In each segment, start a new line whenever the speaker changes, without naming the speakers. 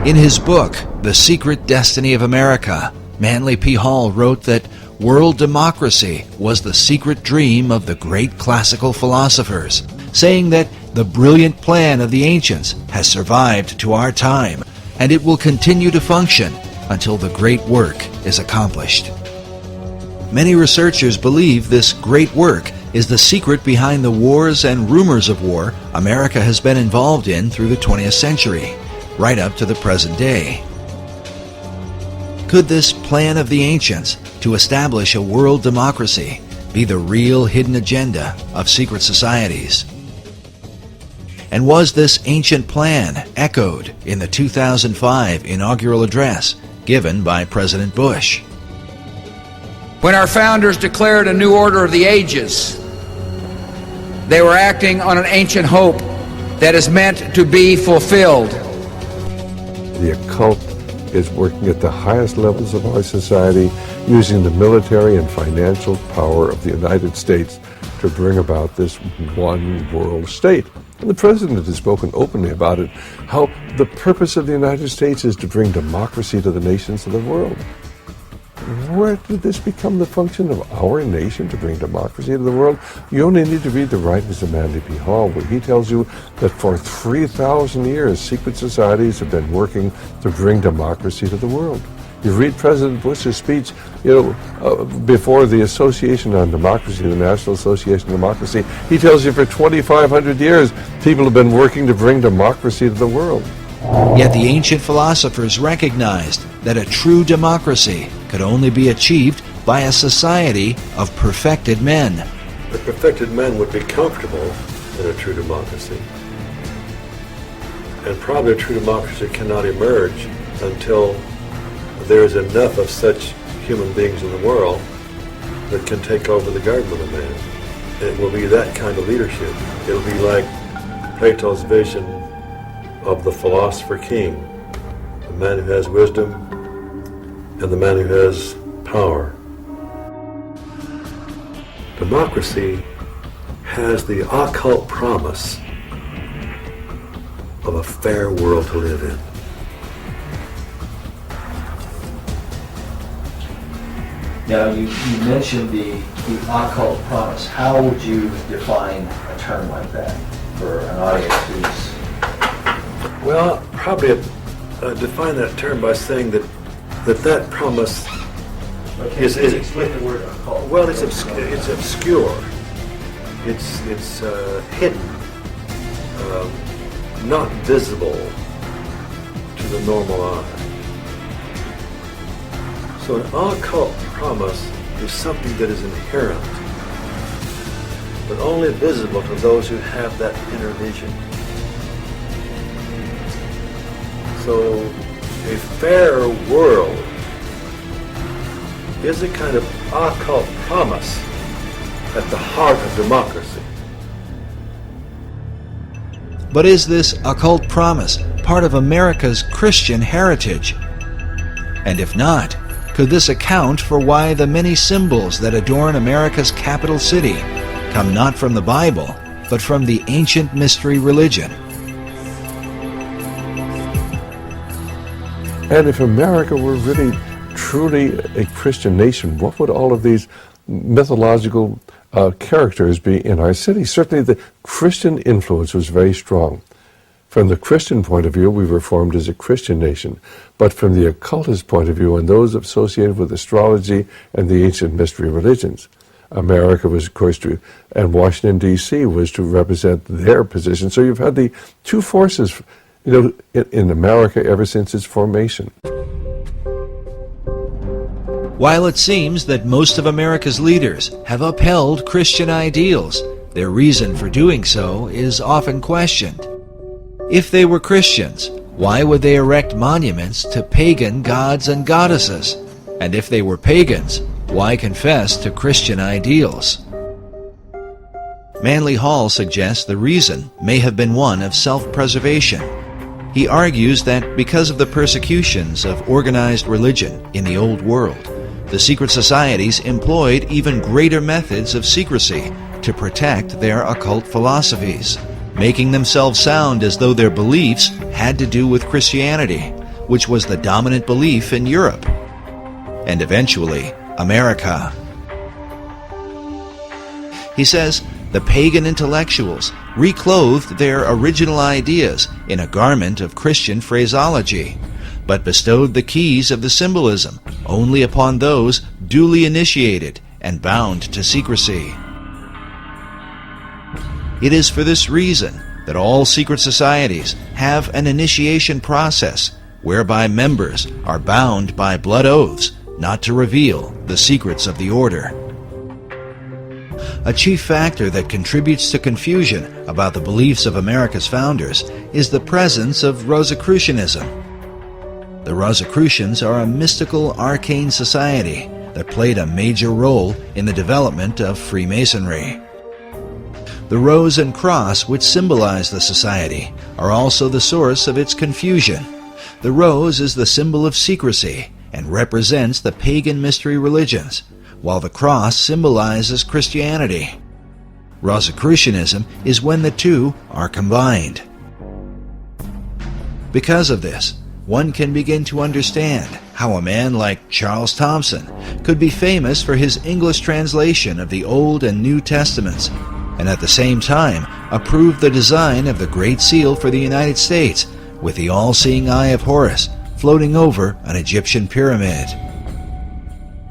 In his book, The Secret Destiny of America, Manly P. Hall wrote that world democracy was the secret dream of the great classical philosophers, saying that the brilliant plan of the ancients has survived to our time, and it will continue to function until the great work is accomplished. Many researchers believe this great work is the secret behind the wars and rumors of war America has been involved in through the 20th century, right up to the present day. Could this plan of the ancients to establish a world democracy be the real hidden agenda of secret societies? And was this ancient plan echoed in the 2005 inaugural address given by President Bush?
When our founders declared a new order of the ages, they were acting on an ancient hope that is meant to be fulfilled.
The occult is working at the highest levels of our society, using the military and financial power of the United States to bring about this one world state. And the President has spoken openly about it, how the purpose of the United States is to bring democracy to the nations of the world. Where did this become the function of our nation, to bring democracy to the world? You only need to read the writings of Manly P. Hall, where he tells you that for 3,000 years, secret societies have been working to bring democracy to the world. You read President Bush's speech, before the Association on Democracy, the National Association on Democracy. He tells you for 2,500 years, people have been working to bring democracy to the world.
Yet the ancient philosophers recognized that a true democracy could only be achieved by a society of perfected men.
The perfected men would be comfortable in a true democracy. And probably a true democracy cannot emerge until there is enough of such human beings in the world that can take over the government of man. It will be that kind of leadership. It'll be like Plato's vision of the philosopher king, the man who has wisdom and the man who has power. Democracy has the occult promise of a fair world to live in.
Now, you mentioned the occult promise. How would you define a term like that for an audience who's...
Well, probably define that term by saying that promise is
explain the word occult.
Well, it's obscure. It's hidden, not visible to the normal eye. So an occult promise is something that is inherent, but only visible to those who have that inner vision. So a fair world is a kind of occult promise at the heart of democracy.
But is this occult promise part of America's Christian heritage? And if not, could this account for why the many symbols that adorn America's capital city come not from the Bible, but from the ancient mystery religion?
And if America were really, truly a Christian nation, what would all of these mythological characters be in our city? Certainly the Christian influence was very strong. From the Christian point of view, we were formed as a Christian nation. But from the occultist point of view, and those associated with astrology and the ancient mystery religions, America was, of course, and Washington, D.C. was to represent their position. So you've had the two forces, in America ever since its formation.
While it seems that most of America's leaders have upheld Christian ideals, their reason for doing so is often questioned. If they were Christians, why would they erect monuments to pagan gods and goddesses? And if they were pagans, why confess to Christian ideals? Manly Hall suggests the reason may have been one of self-preservation. He argues that because of the persecutions of organized religion in the Old World, the secret societies employed even greater methods of secrecy to protect their occult philosophies, making themselves sound as though their beliefs had to do with Christianity, which was the dominant belief in Europe, and eventually America. He says the pagan intellectuals reclothed their original ideas in a garment of Christian phraseology, but bestowed the keys of the symbolism only upon those duly initiated and bound to secrecy. It is for this reason that all secret societies have an initiation process whereby members are bound by blood oaths not to reveal the secrets of the order. A chief factor that contributes to confusion about the beliefs of America's founders is the presence of Rozikrucianism. The Rosicrucians are a mystical, arcane society that played a major role in the development of Freemasonry. The rose and cross, which symbolize the society, are also the source of its confusion. The rose is the symbol of secrecy and represents the pagan mystery religions, while the cross symbolizes Christianity. Rosicrucianism is when the two are combined. Because of this, one can begin to understand how a man like Charles Thomson could be famous for his English translation of the Old and New Testaments, and at the same time approved the design of the Great Seal for the United States, with the all-seeing eye of Horus floating over an Egyptian pyramid.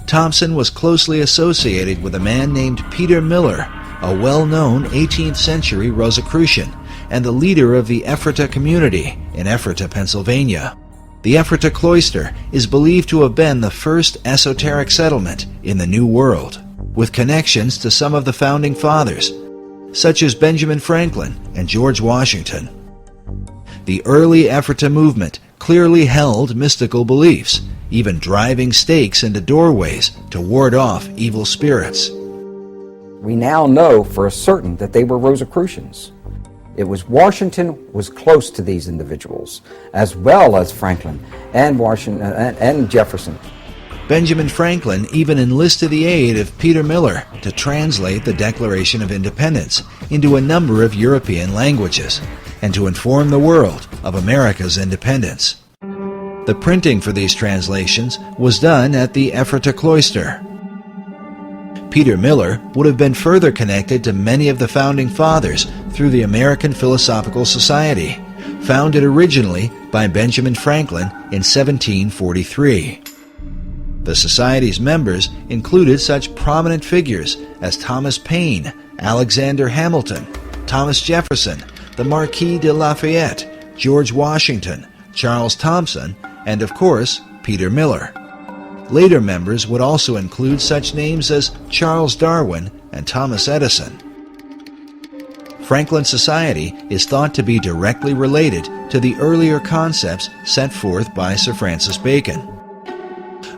Thomson was closely associated with a man named Peter Miller, a well-known 18th century Rosicrucian and the leader of the Ephrata community in Ephrata, Pennsylvania. The Ephrata cloister is believed to have been the first esoteric settlement in the New World, with connections to some of the founding fathers, such as Benjamin Franklin and George Washington. The early Ephrata movement clearly held mystical beliefs, even driving stakes into doorways to ward off evil spirits.
We now know for certain that they were Rosicrucians. It was Washington was close to these individuals, as well as Franklin and Washington and Jefferson.
Benjamin Franklin even enlisted the aid of Peter Miller to translate the Declaration of Independence into a number of European languages and to inform the world of America's independence. The printing for these translations was done at the Ephrata cloister. Peter Miller would have been further connected to many of the founding fathers through the American Philosophical Society, founded originally by Benjamin Franklin in 1743. The Society's members included such prominent figures as Thomas Paine, Alexander Hamilton, Thomas Jefferson, the Marquis de Lafayette, George Washington, Charles Thomson, and of course, Peter Miller. Later members would also include such names as Charles Darwin and Thomas Edison. Franklin Society is thought to be directly related to the earlier concepts set forth by Sir Francis Bacon.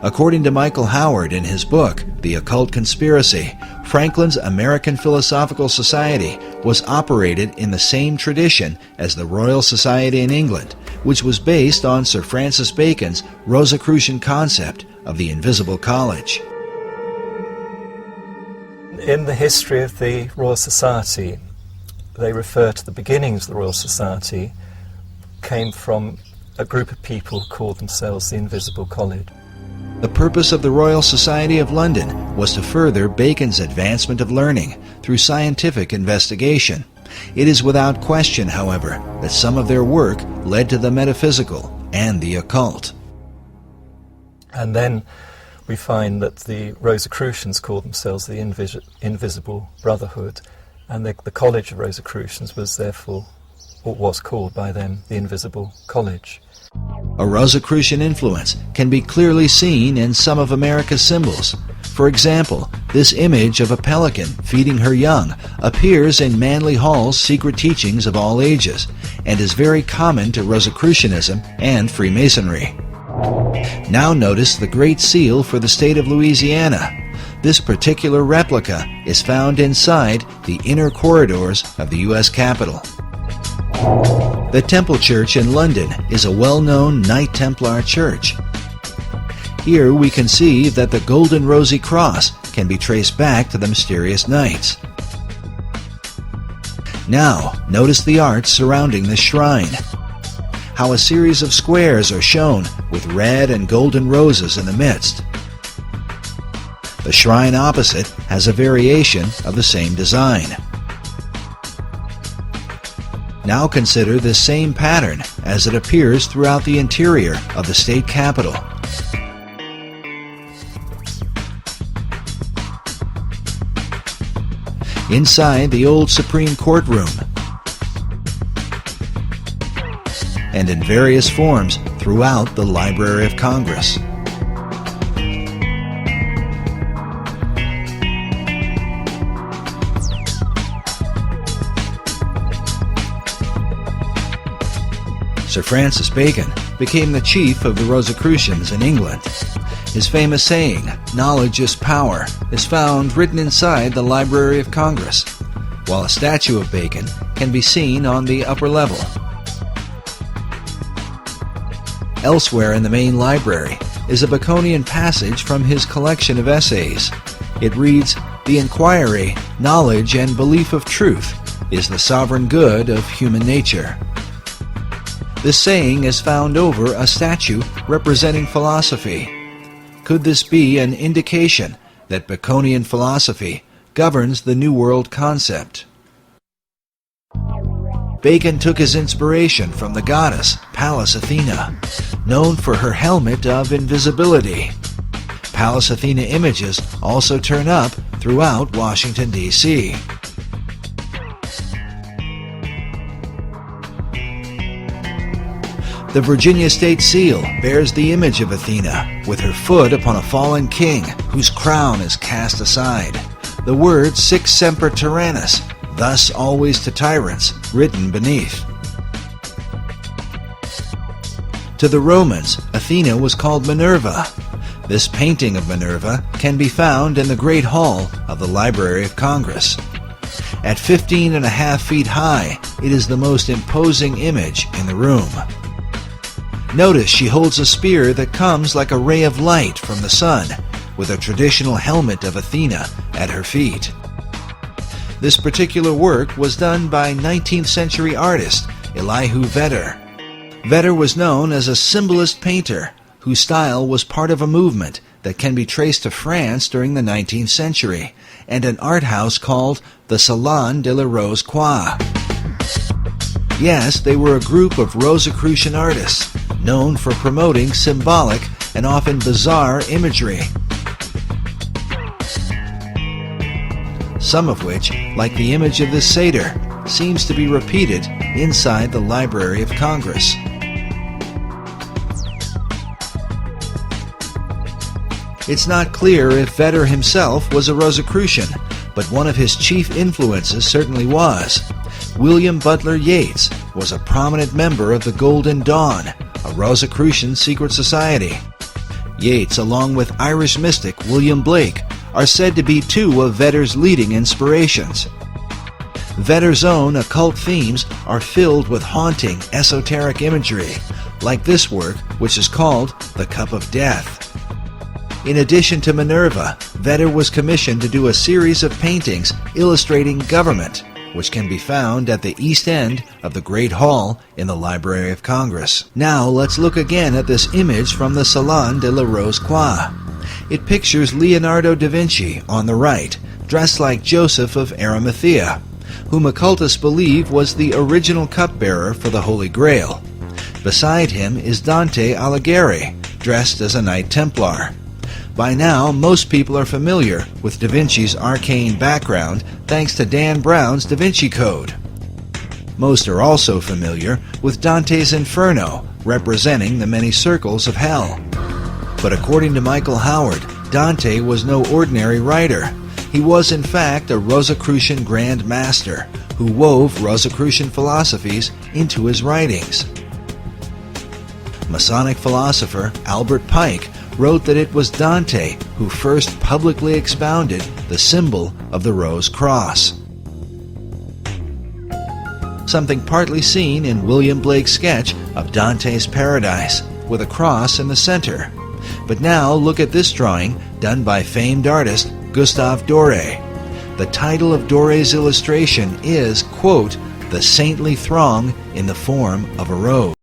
According to Michael Howard in his book, The Occult Conspiracy, Franklin's American Philosophical Society was operated in the same tradition as the Royal Society in England, which was based on Sir Francis Bacon's Rosicrucian concept of the Invisible College.
In the history of the Royal Society, they refer to the beginnings of the Royal Society came from a group of people who called themselves the Invisible College.
The purpose of the Royal Society of London was to further Bacon's advancement of learning through scientific investigation. It is without question, however, that some of their work led to the metaphysical and the occult.
And then we find that the Rosicrucians called themselves the Invisible Brotherhood, and the College of Rosicrucians was therefore, or was called by them, the Invisible College.
A Rosicrucian influence can be clearly seen in some of America's symbols. For example, this image of a pelican feeding her young appears in Manly Hall's Secret Teachings of All Ages and is very common to Rosicrucianism and Freemasonry. Now notice the Great Seal for the state of Louisiana. This particular replica is found inside the inner corridors of the U.S. Capitol. The Temple Church in London is a well-known Knight Templar church. Here we can see that the Golden Rosy Cross can be traced back to the mysterious knights. Now, notice the art surrounding the shrine. how a series of squares are shown with red and golden roses in the midst. The shrine opposite has a variation of the same design. Now consider this same pattern as it appears throughout the interior of the state capitol. Inside the old Supreme Court room, and in various forms throughout the Library of Congress. Sir Francis Bacon became the chief of the Rosicrucians in England. His famous saying, "Knowledge is power," is found written inside the Library of Congress, while a statue of Bacon can be seen on the upper level. Elsewhere in the main library is a Baconian passage from his collection of essays. It reads, "The inquiry, knowledge, and belief of truth is the sovereign good of human nature." This saying is found over a statue representing philosophy. Could this be an indication that Baconian philosophy governs the New World concept? Bacon took his inspiration from the goddess Pallas Athena, known for her helmet of invisibility. Pallas Athena images also turn up throughout Washington, D.C. The Virginia State Seal bears the image of Athena with her foot upon a fallen king whose crown is cast aside. The word "Sic semper tyrannis," thus always to tyrants, written beneath. To the Romans, Athena was called Minerva. This painting of Minerva can be found in the Great Hall of the Library of Congress. At 15.5 feet high, it is the most imposing image in the room. Notice she holds a spear that comes like a ray of light from the sun, with a traditional helmet of Athena at her feet. This particular work was done by 19th century artist Elihu Vedder. Vedder was known as a symbolist painter whose style was part of a movement that can be traced to France during the 19th century and an art house called the Salon de la Rose Quoi. Yes, they were a group of Rosicrucian artists known for promoting symbolic and often bizarre imagery, some of which, like the image of this satyr, seems to be repeated inside the Library of Congress. It's not clear if Vedder himself was a Rosicrucian, but one of his chief influences certainly was. William Butler Yeats was a prominent member of the Golden Dawn, a Rosicrucian secret society. Yeats, along with Irish mystic William Blake, are said to be two of Vedder's leading inspirations. Vedder's own occult themes are filled with haunting, esoteric imagery, like this work, which is called The Cup of Death. In addition to Minerva, Vedder was commissioned to do a series of paintings illustrating government, which can be found at the east end of the Great Hall in the Library of Congress. Now let's look again at this image from the Salon de la Rose Quoi. It pictures Leonardo da Vinci on the right, dressed like Joseph of Arimathea, whom occultists believe was the original cupbearer for the Holy Grail. Beside him is Dante Alighieri, dressed as a Knight Templar. By now, most people are familiar with Da Vinci's arcane background thanks to Dan Brown's Da Vinci Code. Most are also familiar with Dante's Inferno, representing the many circles of hell. But according to Michael Howard, Dante was no ordinary writer. He was in fact a Rosicrucian Grand Master who wove Rosicrucian philosophies into his writings. Masonic philosopher Albert Pike wrote that it was Dante who first publicly expounded the symbol of the Rose Cross, something partly seen in William Blake's sketch of Dante's Paradise, with a cross in the center. But now look at this drawing done by famed artist Gustave Doré. The title of Doré's illustration is, quote, "The saintly throng in the form of a rose."